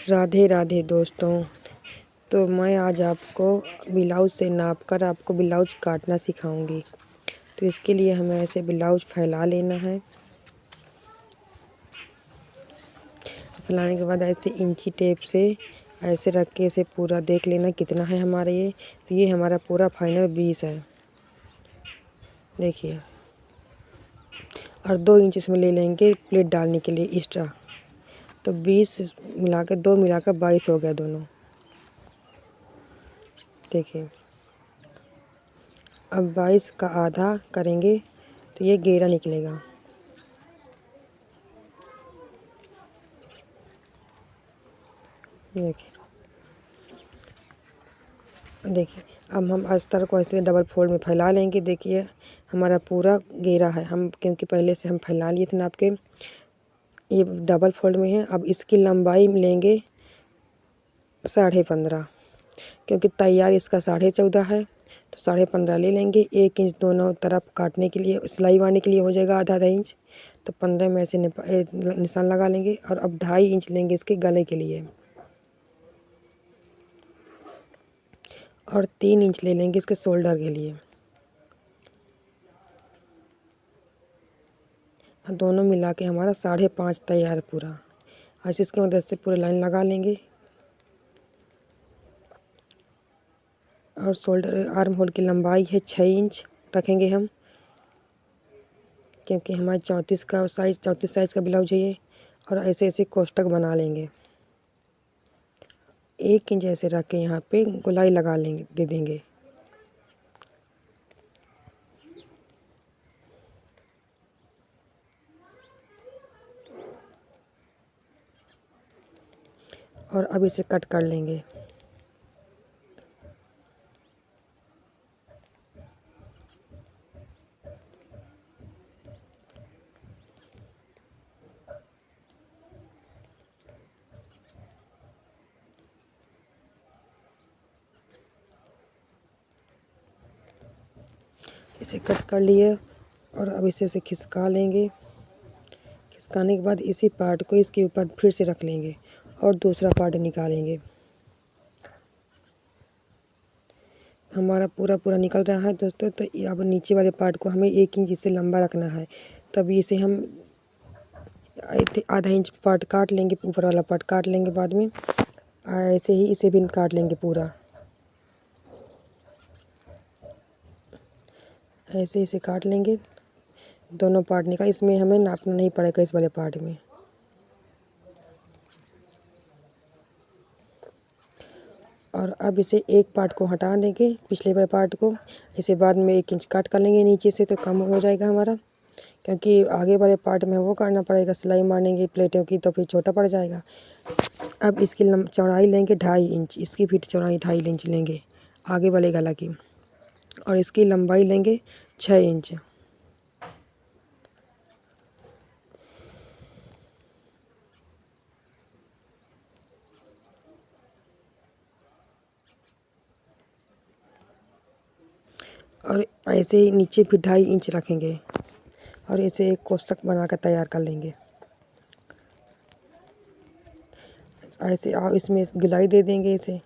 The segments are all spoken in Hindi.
राधे राधे दोस्तों। तो मैं आज आपको ब्लाउज से नापकर आपको ब्लाउज काटना सिखाऊंगी। तो इसके लिए हमें ऐसे ब्लाउज फैला लेना है। फैलाने के बाद ऐसे इंची टेप से ऐसे रख के इसे पूरा देख लेना कितना है हमारा ये। तो ये हमारा पूरा फाइनल 20 है, देखिए। और 2 इंच इसमें ले लेंगे प्लेट डालने के लिए एक्स्ट्रा। तो 20 मिलाकर 2 मिलाकर 22 हो गया दोनों, देखिए। अब 22 का आधा करेंगे तो ये घेरा निकलेगा। देखिए अब हम अस्तर को ऐसे डबल फोल्ड में फैला लेंगे। देखिए हमारा पूरा घेरा है, हम क्योंकि पहले से हम फैला लिए थे नाप के। ये डबल फोल्ड में है। अब इसकी लंबाई लेंगे 15.5, क्योंकि तैयार इसका 14.5 है। तो 15.5 ले लेंगे। 1 इंच दोनों तरफ काटने के लिए, सिलाई मारने के लिए हो जाएगा आधा आधा इंच। तो 15 में ऐसे निशान लगा लेंगे। और अब 2.5 इंच लेंगे इसके गले के लिए, और 3 इंच ले लेंगे इसके शोल्डर के लिए। और दोनों मिला के हमारा 5.5 तैयार है पूरा। आज इसकी मदद से पूरे लाइन लगा लेंगे। और शोल्डर आर्म होल की लंबाई है 6 इंच रखेंगे हम, क्योंकि हमारे 34 साइज़ का ब्लाउज है ये। और ऐसे ऐसे कोष्टक बना लेंगे। 1 इंच ऐसे रख के यहाँ पे गोलाई लगा लेंगे, दे देंगे। और अब इसे कट कर लेंगे। इसे कट कर लिए। और अब इसे खिसका लेंगे। खिसकाने के बाद इसी पार्ट को इसके ऊपर फिर से रख लेंगे और दूसरा पार्ट निकालेंगे। हमारा पूरा निकल रहा है दोस्तों। तो अब नीचे वाले पार्ट को हमें 1 इंच इससे लंबा रखना है। तभी इसे हम आधा इंच पार्ट काट लेंगे, ऊपर वाला पार्ट काट लेंगे बाद में। ऐसे ही इसे भी काट लेंगे पूरा, ऐसे इसे काट लेंगे। दोनों पार्ट निकाल, इसमें हमें नापना नहीं पड़ेगा इस वाले पार्ट में। और अब इसे एक पार्ट को हटा देंगे, पिछले वाले पार्ट को। इसे बाद में 1 इंच काट कर लेंगे नीचे से, तो कम हो जाएगा हमारा। क्योंकि आगे वाले पार्ट में वो करना पड़ेगा, सिलाई मारेंगे प्लेटों की, तो फिर छोटा पड़ जाएगा। अब इसकी चौड़ाई लेंगे 2.5 इंच, इसकी फिर चौड़ाई 2.5 इंच लेंगे आगे वाले गला की। और इसकी लंबाई लेंगे 6 इंच। और ऐसे ही नीचे फिर 2.5 इंच रखेंगे। और इसे एक कोष्ठक बनाकर तैयार कर लेंगे। ऐसे और इसमें गुलाई दे देंगे इसे।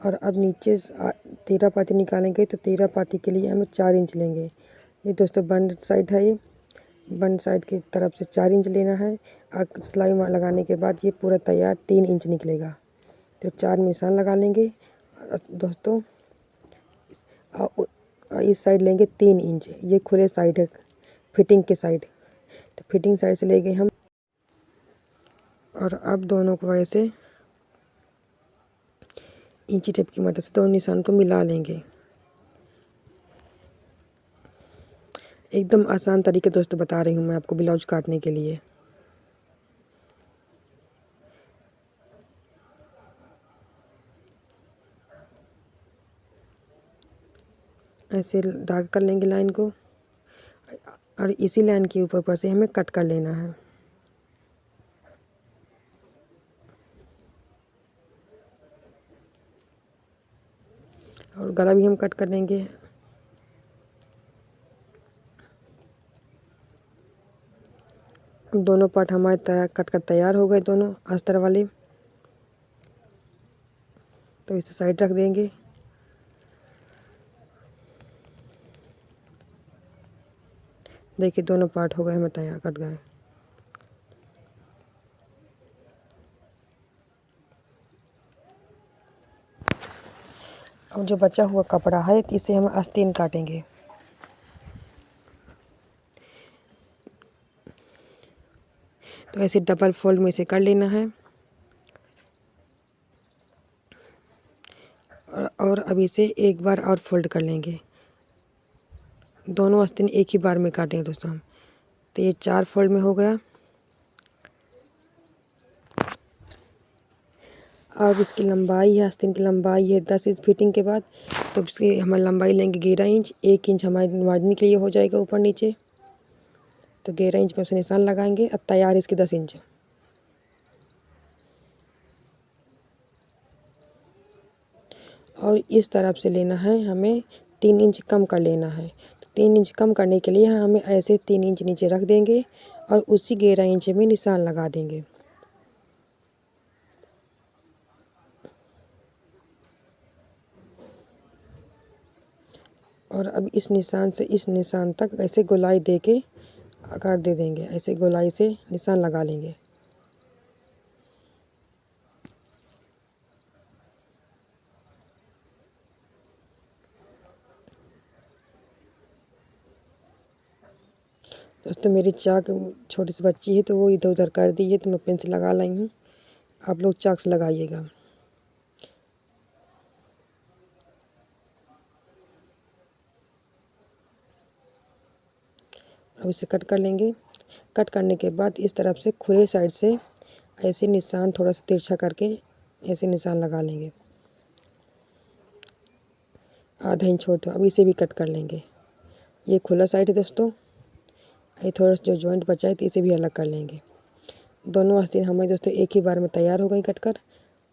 और अब नीचे 13 पाती निकालेंगे। तो 13 पाती के लिए हमें 4 इंच लेंगे। ये दोस्तों बंद साइड है, ये बंद साइड की तरफ से 4 इंच लेना है। और सिलाई लगाने के बाद ये पूरा तैयार 3 इंच निकलेगा। तो 4 निशान लगा लेंगे दोस्तों। इस साइड लेंगे 3 इंच, ये खुले साइड है, फिटिंग के साइड। तो फिटिंग साइड से ले गए हम। और अब दोनों को ऐसे इंची टेप की मदद से दोनों निशान को मिला लेंगे। एकदम आसान तरीके दोस्तों बता रही हूँ मैं आपको ब्लाउज काटने के लिए। ऐसे दाग कर लेंगे लाइन को। और इसी लाइन के ऊपर से हमें कट कर लेना है। और गला भी हम कट कर लेंगे। दोनों पार्ट हमारे कट कर तैयार हो गए, दोनों अस्तर वाले। तो इसे साइड रख देंगे। देखिए दोनों पार्ट हो गए हमें तैयार, कट गए। अब जो बचा हुआ कपड़ा है इसे हम आस्तीन काटेंगे। तो ऐसे डबल फोल्ड में इसे कर लेना है। और अब इसे एक बार और फोल्ड कर लेंगे। दोनों आस्तीन एक ही बार में काटेंगे दोस्तों हम। तो ये 4 फोल्ड में हो गया। अब इसकी लंबाई है, आस्तीन की लंबाई है 10 इंच फिटिंग के बाद। तो इसकी हम लंबाई लेंगे 11 इंच। 1 इंच हमारे मार्जिन के लिए हो जाएगा ऊपर नीचे। तो 11 इंच में उसे निशान लगाएंगे। अब तैयार इसकी 10 इंच। और इस तरफ से लेना है हमें 3 इंच कम कर लेना है। तो 3 इंच कम करने के लिए हमें ऐसे 3 इंच नीचे रख देंगे और उसी 11 इंच में निशान लगा देंगे। और अब इस निशान से इस निशान तक ऐसे गोलाई दे के आकार दे देंगे। ऐसे गोलाई से निशान लगा लेंगे। दोस्तों मेरी चाक छोटी सी बच्ची है तो वो इधर उधर कर दी है, तो मैं पेन से लगा लाई हूँ। आप लोग चाक से लगाइएगा। अब इसे कट कर लेंगे। कट करने के बाद इस तरफ से खुले साइड से ऐसे निशान थोड़ा सा तिरछा करके ऐसे निशान लगा लेंगे। आधा इंच छोड़ दो। अब इसे भी कट कर लेंगे। ये खुला साइड है दोस्तों। ये थोड़ा सा जो जॉइंट बचा है तो इसे भी अलग कर लेंगे। दोनों आस्तीन हमारे दोस्तों एक ही बार में तैयार हो गई कट कर।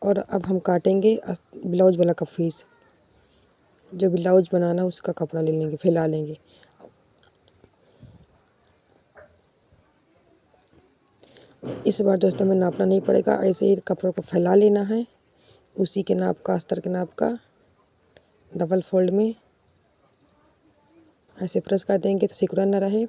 और अब हम काटेंगे ब्लाउज वाला का पीस। जो ब्लाउज बनाना है उसका कपड़ा ले लेंगे, फैला लेंगे। इस बार दोस्तों हमें नापना नहीं पड़ेगा, ऐसे ही कपड़ों को फैला लेना है उसी के नाप का, अस्तर के नाप का। डबल फोल्ड में ऐसे प्रेस कर देंगे तो सिकुड़ा न रहे।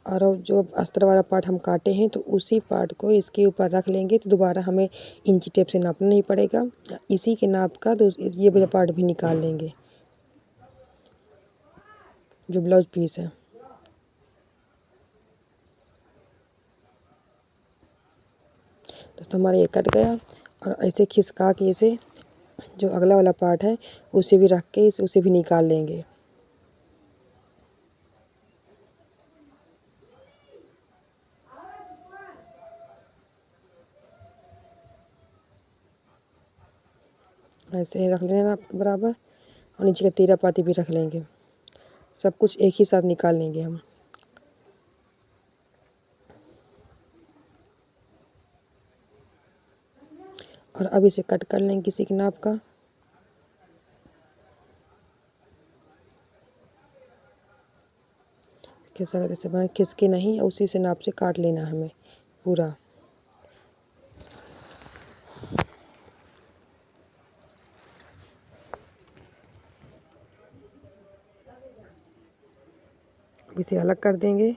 और जो अस्तर वाला पार्ट हम काटे हैं तो उसी पार्ट को इसके ऊपर रख लेंगे। तो दोबारा हमें इंची टेप से नापना नहीं पड़ेगा। इसी के नाप का ये वाला पार्ट भी निकाल लेंगे, जो ब्लाउज पीस है। दोस्तों हमारा ये कट गया। और ऐसे खिसका के इसे जो अगला वाला पार्ट है उसे भी रख के उसे भी निकाल लेंगे। ऐसे ही रख लेना बराबर। और नीचे का तीरा पाती भी रख लेंगे। सब कुछ एक ही साथ निकाल लेंगे हम। और अब इसे कट कर लेंगे किसी के नाप का। जैसे बना खिसके नहीं, उसी से नाप से काट लेना हमें पूरा। अब इसे अलग कर देंगे।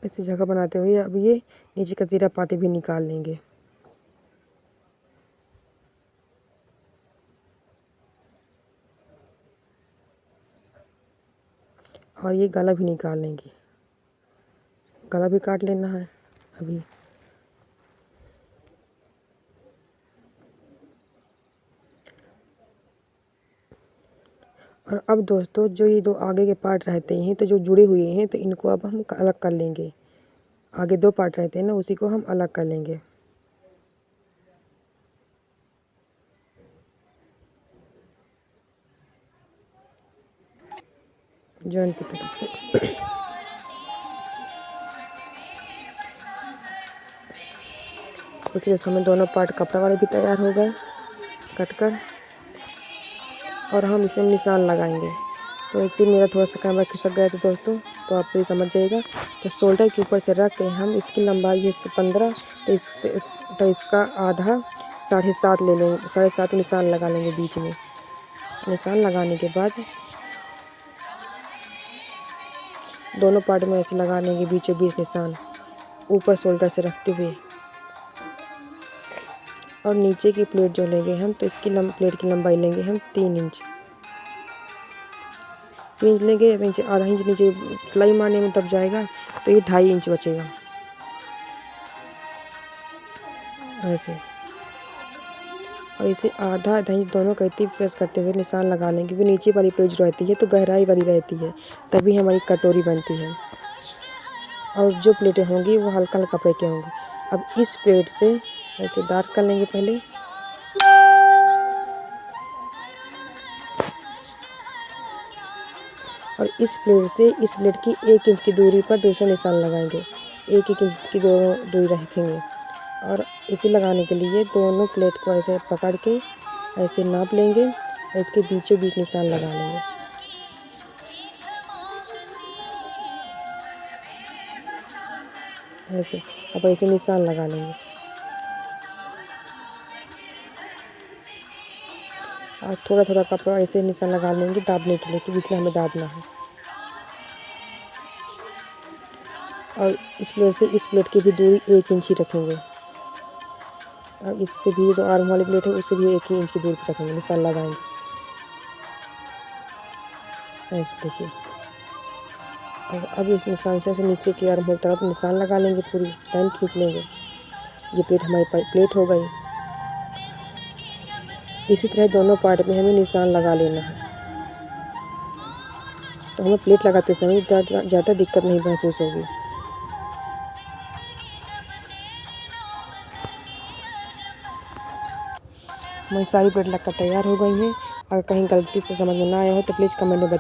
ऐसी जगह बनाते हुए अब ये नीचे का तीरा पाती भी निकाल लेंगे। और ये गला भी निकाल लेंगे। गला भी काट लेना है अभी। और अब दोस्तों जो ये दो आगे के पार्ट रहते हैं तो जो जुड़े हुए हैं तो इनको अब हम अलग कर लेंगे। आगे 2 पार्ट रहते हैं ना, उसी को हम अलग कर लेंगे जॉइंट की तरफ से। देखिए दोस्तों हमें दोनों पार्ट कपड़ा वाले भी तैयार हो गए। कटकर और हम इसे निशान लगाएंगे। तो ऐसे मेरा थोड़ा सा कैमरा खिसक गया था दोस्तों, तो आप ये समझ जाइएगा। तो शोल्डर के ऊपर से रख के हम इसकी लंबाई है 15, तो इसका आधा 7.5 ले लेंगे, 7.5 निशान लगा लेंगे बीच में। निशान लगाने के बाद दोनों पार्ट में ऐसे लगा लेंगे बीचों बीच निशान, ऊपर शोल्डर से रखते हुए। और नीचे की प्लेट जो लेंगे हम, तो इसकी प्लेट की लंबाई लेंगे हम 3 इंच। 3 इंच लेंगे, आधा इंच नीचे सिलाई मारने में दब जाएगा, तो ये 2.5 इंच बचेगा ऐसे। और इसे आधा इंच दोनों कहती प्रेस करते हुए निशान लगा लेंगे, क्योंकि नीचे वाली प्लेट जो रहती है तो गहराई वाली रहती है, तभी हमारी कटोरी बनती है। और जो प्लेटें होंगी वो हल्का हल्का कपड़े के होंगे। अब इस प्लेट से ऐसे डार्क कर लेंगे पहले, और इस प्लेट से इस प्लेट की 1 इंच की दूरी पर दूसरा निशान लगाएंगे। 1-1 इंच की दोनों दूरी रखेंगे। और इसे लगाने के लिए दोनों प्लेट को ऐसे पकड़ के ऐसे नाप लेंगे और इसके बीचों बीच निशान लगा लेंगे ऐसे। अब ऐसे निशान लगा लेंगे और थोड़ा थोड़ा कपड़ा ऐसे निशान लगा लेंगे दाबने के लिए, कि बीच में हमें दाबना है। और इस प्लेट से इस प्लेट की भी दूरी 1 इंच ही रखेंगे। और इससे भी जो आर्म वाली प्लेट है उससे भी 1 ही इंच की दूरी पर रखेंगे, निशान लगाएंगे ऐसे देखिए। और अब इस निशान से नीचे की आर्म होल तरफ निशान लगा लेंगे, पूरी लाइन खींच लेंगे। ये प्लेट हमारी प्लेट हो गई। इसी तरह दोनों पार्ट में हमें निशान लगा लेना है। तो हमें प्लेट लगाते समय ज़्यादा दिक्कत नहीं महसूस होगी। हमारी सारी प्लेट लगकर तैयार हो गई हैं। अगर कहीं गलती से समझ में ना आया हो तो प्लीज़ कमेंट में